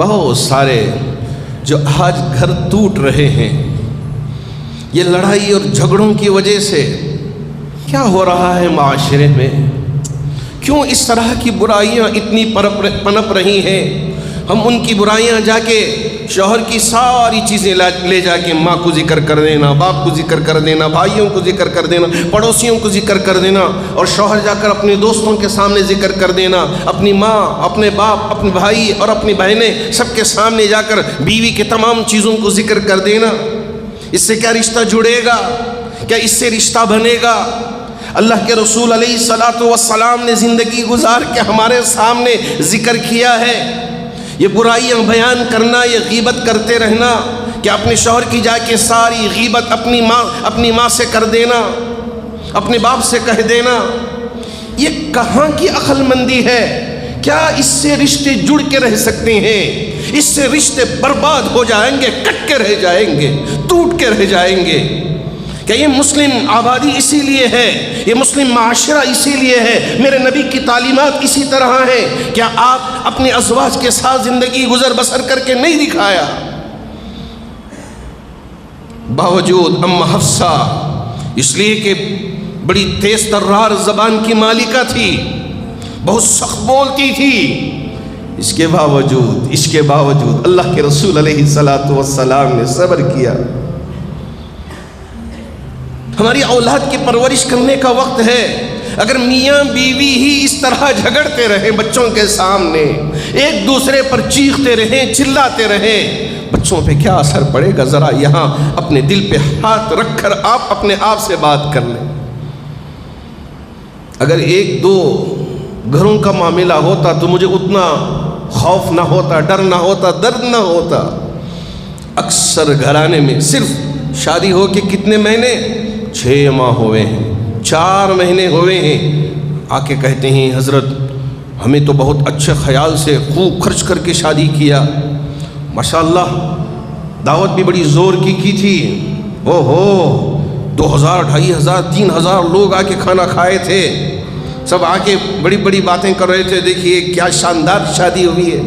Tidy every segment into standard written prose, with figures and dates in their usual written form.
بہت سارے جو آج گھر ٹوٹ رہے ہیں یہ لڑائی اور جھگڑوں کی وجہ سے۔ کیا ہو رہا ہے معاشرے میں؟ کیوں اس طرح کی برائیاں اتنی پنپ رہی ہیں؟ ہم ان کی برائیاں جا کے شوہر کی ساری چیزیں لے جا کے ماں کو ذکر کر دینا، باپ کو ذکر کر دینا، بھائیوں کو ذکر کر دینا، پڑوسیوں کو ذکر کر دینا، اور شوہر جا کر اپنے دوستوں کے سامنے ذکر کر دینا، اپنی ماں، اپنے باپ، اپنے بھائی اور اپنی بہنیں سب کے سامنے جا کر بیوی کے تمام چیزوں کو ذکر کر دینا۔ اس سے کیا رشتہ جڑے گا؟ کیا اس سے رشتہ بنے گا؟ اللہ کے رسول علیہ الصلاۃ والسلام نے زندگی گزار کے ہمارے سامنے ذکر کیا ہے۔ یہ برائیاں بیان کرنا، یہ غیبت کرتے رہنا، کہ اپنے شوہر کی جا کے ساری غیبت اپنی ماں سے کر دینا، اپنے باپ سے کہہ دینا، یہ کہاں کی عقل مندی ہے؟ کیا اس سے رشتے جڑ کے رہ سکتے ہیں؟ اس سے رشتے برباد ہو جائیں گے، کٹ کے رہ جائیں گے، ٹوٹ کے رہ جائیں گے۔ کہ یہ مسلم آبادی اسی لیے ہے، یہ مسلم معاشرہ اسی لیے ہے، میرے نبی کی تعلیمات اسی طرح ہیں۔ کیا آپ اپنے ازواج کے ساتھ زندگی گزر بسر کر کے نہیں دکھایا؟ باوجود ام حفصہ اس لیے کہ بڑی تیز ترار زبان کی مالکہ تھی، بہت سخت بولتی تھی، اس کے باوجود اللہ کے رسول علیہ الصلاۃ والسلام نے صبر کیا۔ ہماری اولاد کی پرورش کرنے کا وقت ہے۔ اگر میاں بیوی ہی اس طرح جھگڑتے رہیں بچوں کے سامنے، ایک دوسرے پر چیختے رہیں، چلاتے رہیں، بچوں پہ کیا اثر پڑے گا؟ ذرا یہاں اپنے دل پہ ہاتھ رکھ کر آپ اپنے آپ سے بات کر لیں۔ اگر ایک دو گھروں کا معاملہ ہوتا تو مجھے اتنا خوف نہ ہوتا، ڈر نہ ہوتا، درد نہ ہوتا۔ اکثر گھرانے میں صرف شادی ہو کے کتنے مہینے؟ 6 ماہ ہوئے ہیں، 4 مہینے ہوئے ہیں، آ کے کہتے ہیں حضرت ہمیں تو بہت اچھے خیال سے خوب خرچ کر کے شادی کیا، ماشاءاللہ دعوت بھی بڑی زور کی تھی، 2000 2500 3000 لوگ آ کے کھانا کھائے تھے، سب آ کے بڑی بڑی باتیں کر رہے تھے، دیکھیے کیا شاندار شادی ہوئی ہے۔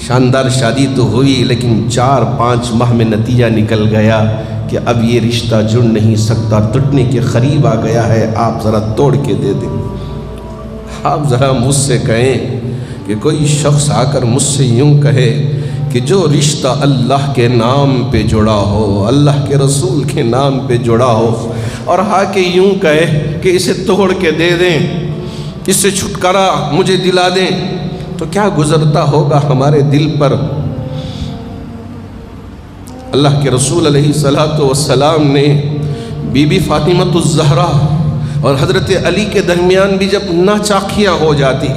شاندار شادی تو ہوئی، لیکن 4-5 ماہ میں نتیجہ نکل گیا کہ اب یہ رشتہ جڑ نہیں سکتا، ٹوٹنے کے قریب آ گیا ہے، آپ ذرا توڑ کے دے دیں۔ آپ ذرا مجھ سے کہیں کہ کوئی شخص آ کر مجھ سے یوں کہے کہ جو رشتہ اللہ کے نام پہ جڑا ہو، اللہ کے رسول کے نام پہ جڑا ہو، اور آ کے یوں کہے کہ اسے توڑ کے دے دیں، اس سے چھٹکارا مجھے دلا دیں، تو کیا گزرتا ہوگا ہمارے دل پر؟ اللہ کے رسول علیہ الصلاۃ والسلام نے بی بی فاطمۃ الزہرا اور حضرت علی کے درمیان بھی جب ناچاکیاں ہو جاتی،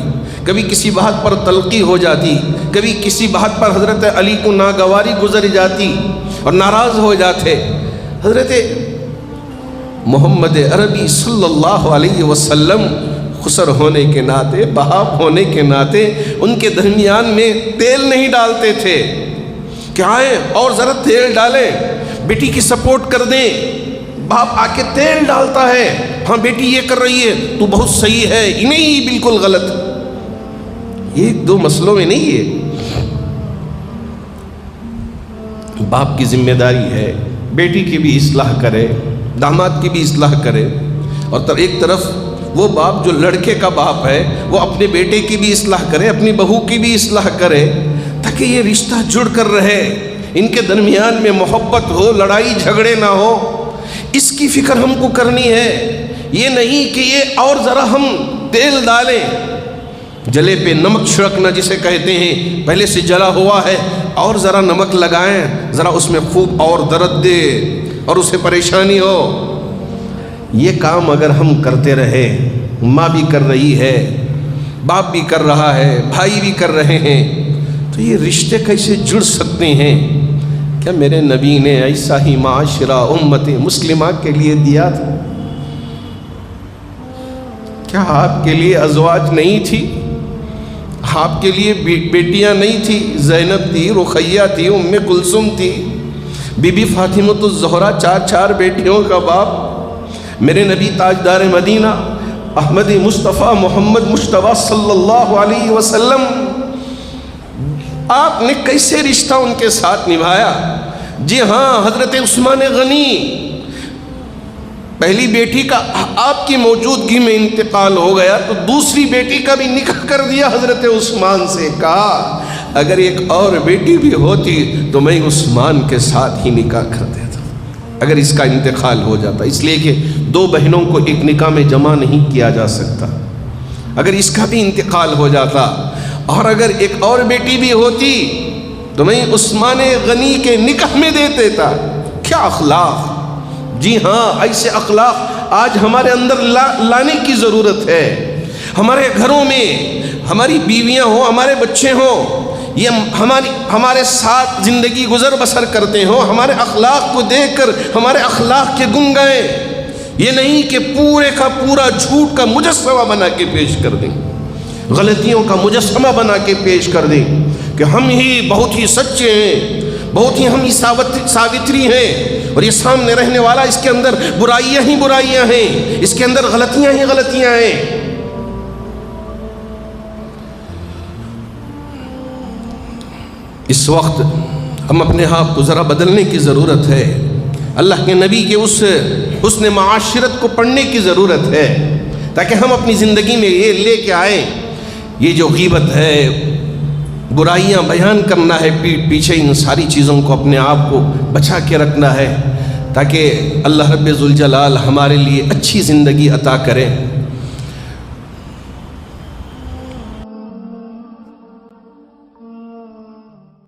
کبھی کسی بات پر تلخی ہو جاتی، کبھی کسی بات پر حضرت علی کو ناگواری گزر جاتی اور ناراض ہو جاتے، حضرت محمد عربی صلی اللہ علیہ وسلم خسر ہونے کے ناطے، بہاپ ہونے کے ناطے ان کے درمیان میں تیل نہیں ڈالتے تھے کہ آئے اور ذرا تیل ڈالیں، بیٹی کی سپورٹ کر دیں۔ باپ آ کے تیل ڈالتا ہے، ہاں بیٹی یہ کر رہی ہے تو بہت صحیح ہے، نہیں بالکل غلط، یہ 2 مسئلوں میں نہیں ہے۔ باپ کی ذمہ داری ہے بیٹی کی بھی اصلاح کرے، داماد کی بھی اصلاح کرے، اور ایک طرف وہ باپ جو لڑکے کا باپ ہے وہ اپنے بیٹے کی بھی اصلاح کرے، اپنی بہو کی بھی اصلاح کرے، تاکہ یہ رشتہ جڑ کر رہے، ان کے درمیان میں محبت ہو، لڑائی جھگڑے نہ ہو۔ اس کی فکر ہم کو کرنی ہے، یہ نہیں کہ یہ اور ذرا ہم تیل ڈالیں، جلے پہ نمک چھڑکنا جسے کہتے ہیں، پہلے سے جلا ہوا ہے اور ذرا نمک لگائیں، ذرا اس میں خوب اور درد دے اور اسے پریشانی ہو۔ یہ کام اگر ہم کرتے رہے، ماں بھی کر رہی ہے، باپ بھی کر رہا ہے، بھائی بھی کر رہے ہیں، تو یہ رشتے کیسے جڑ سکتے ہیں؟ کیا میرے نبی نے ایسا ہی معاشرہ امت مسلمہ کے لیے دیا تھا؟ کیا آپ کے لیے ازواج نہیں تھی؟ آپ کے لیے بیٹیاں نہیں تھی؟ زینب تھی، رقیہ تھی، ام کلثوم تھی، بی بی فاطمۃ الزہرا، 4 بیٹیوں کا باپ، میرے نبی تاجدار مدینہ احمد مصطفیٰ محمد مجتبیٰ صلی اللہ علیہ وسلم، آپ نے کیسے رشتہ ان کے ساتھ نبھایا؟ جی ہاں، حضرت عثمان غنی، پہلی بیٹی کا آپ کی موجودگی میں انتقال ہو گیا تو دوسری بیٹی کا بھی نکاح کر دیا حضرت عثمان سے، کہا اگر ایک اور بیٹی بھی ہوتی تو میں عثمان کے ساتھ ہی نکاح کر دیتا اگر اس کا انتقال ہو جاتا، اس لیے کہ دو بہنوں کو ایک نکاح میں جمع نہیں کیا جا سکتا۔ اگر اس کا بھی انتقال ہو جاتا اور اگر ایک اور بیٹی بھی ہوتی تو میں عثمان غنی کے نکاح میں دے دیتا۔ کیا اخلاق! جی ہاں، ایسے اخلاق آج ہمارے اندر لانے کی ضرورت ہے۔ ہمارے گھروں میں ہماری بیویاں ہوں، ہمارے بچے ہوں، یہ ہمارے ساتھ زندگی گزر بسر کرتے ہوں، ہمارے اخلاق کو دیکھ کر ہمارے اخلاق کے گن گئے، یہ نہیں کہ پورے کا پورا جھوٹ کا مجسمہ بنا کے پیش کر دیں، غلطیوں کا مجسمہ بنا کے پیش کر دیں کہ ہم ہی بہت ہی سچے ہیں، بہت ہی ہم ہی ساوتری ہیں، اور یہ سامنے رہنے والا اس کے اندر برائیاں ہی برائیاں ہیں، اس کے اندر غلطیاں ہی غلطیاں ہیں۔ اس وقت ہم اپنے آپ کو ذرا بدلنے کی ضرورت ہے، اللہ کے نبی کے اس حسن معاشرت کو پڑھنے کی ضرورت ہے تاکہ ہم اپنی زندگی میں یہ لے کے آئیں۔ یہ جو غیبت ہے، برائیاں بیان کرنا ہے پیٹھ پیچھے، ان ساری چیزوں کو اپنے آپ کو بچا کے رکھنا ہے تاکہ اللہ رب ذوالجلال ہمارے لیے اچھی زندگی عطا کرے۔